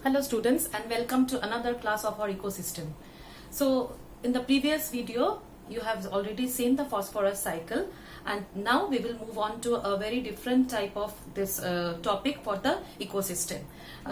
Hello students, and welcome to another class of our ecosystem. So in the previous video you have already seen the phosphorus cycle, and now we will move on to a very different type of this topic for the ecosystem.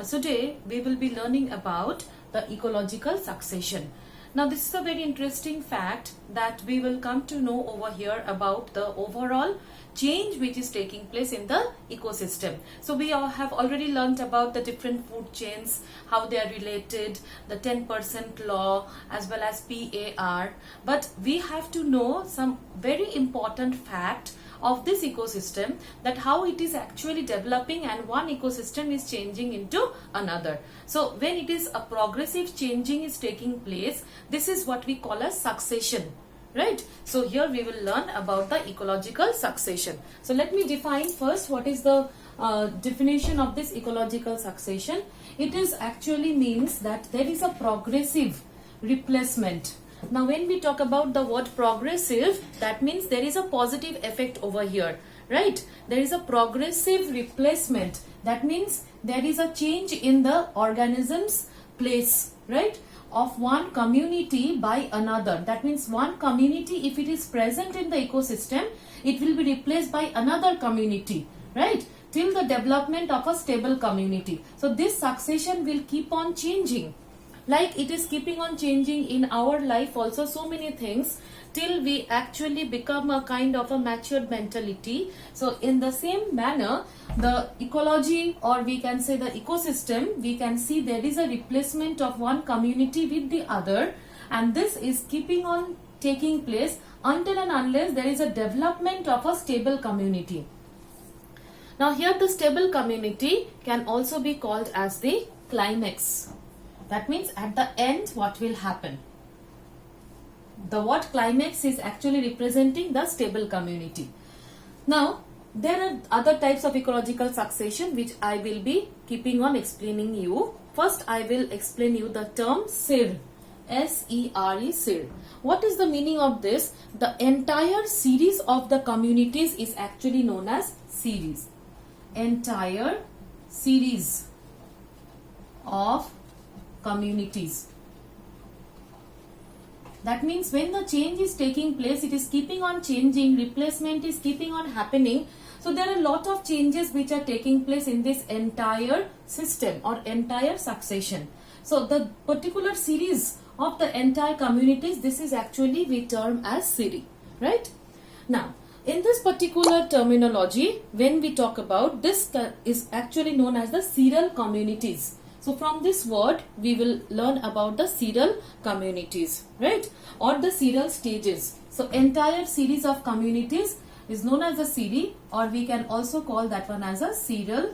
Today we will be learning about the ecological succession. Now this is a very interesting fact that we will come to know over here about the overall change which is taking place in the ecosystem. So we all have already learned about the different food chains, how they are related, the 10% law as well as PAR. But we have to know some very important fact of this ecosystem, that how it is actually developing and one ecosystem is changing into another. So when it is a progressive changing is taking place, this is what we call as succession. Right? So here we will learn about the ecological succession. So let me define first what is the definition of this ecological succession. It is actually means that there is a progressive replacement. Now when we talk about the word progressive, that means there is a positive effect over here, right? There is a progressive replacement. That means there is a change in the organism's place, right? Of one community by another. That means one community, if it is present in the ecosystem, it will be replaced by another community, right? Till the development of a stable community. So this succession will keep on changing. Like it is keeping on changing in our life also, so many things, till we actually become a kind of a matured mentality. So in the same manner, the ecology, or we can say the ecosystem, we can see there is a replacement of one community with the other, and this is keeping on taking place until and unless there is a development of a stable community. Now here the stable community can also be called as the climax. That means at the end what will happen. The word climax is actually representing the stable community. Now there are other types of ecological succession which I will be keeping on explaining you. First I will explain you the term SER. S-E-R-E, SER. What is the meaning of this? The entire series of the communities is actually known as series. Entire series of communities. That means when the change is taking place, it is keeping on changing, replacement is keeping on happening. So there are a lot of changes which are taking place in this entire system or entire succession. So the particular series of the entire communities, this is actually we term as series, right? Now in this particular terminology, when we talk about this, is actually known as the serial communities. So from this word we will learn about the serial communities, right? Or the serial stages. So entire series of communities is known as a series, or we can also call that one as a serial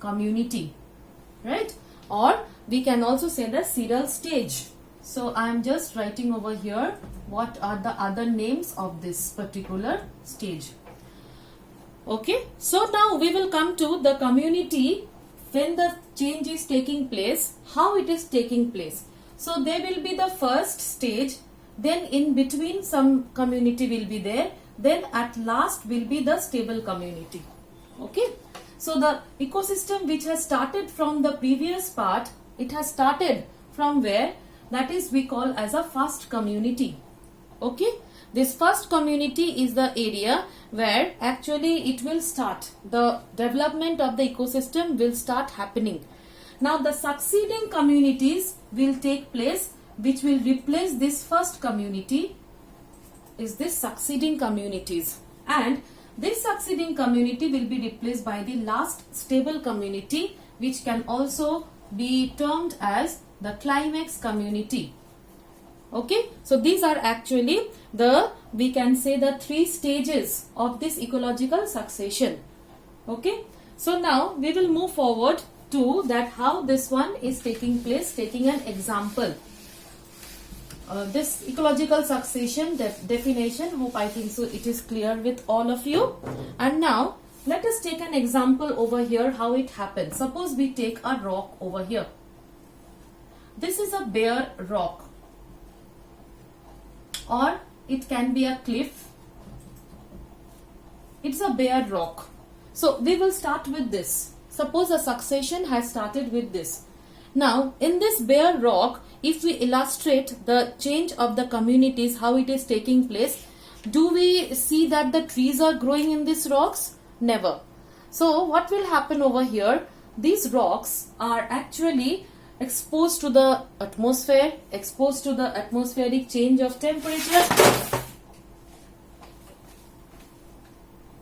community, right? Or we can also say the serial stage. So I am just writing over here what are the other names of this particular stage. Okay, so now we will come to the community. When the change is taking place, how it is taking place. So there will be the first stage, then in between some community will be there, then at last will be the stable community. Okay. So the ecosystem which has started from the previous part, it has started from where? That is we call as a first community. Okay. This first community is the area where actually it will start. The development of the ecosystem will start happening. Now the succeeding communities will take place, which will replace this first community, is this succeeding communities. And this succeeding community will be replaced by the last stable community, which can also be termed as the climax community. Okay, so these are actually the, we can say the three stages of this ecological succession. Okay, so now we will move forward to that how this one is taking place, taking an example. This ecological succession definition, hope I think so it is clear with all of you. And now let us take an example over here how it happens. Suppose we take a rock over here. This is a bare rock, or it can be a cliff. It's a bare rock. So we will start with this. Suppose a succession has started with this. Now, in this bare rock, if we illustrate the change of the communities, how it is taking place, do we see that the trees are growing in these rocks? Never. So, what will happen over here? These rocks are actually exposed to the atmosphere, exposed to the atmospheric change of temperature,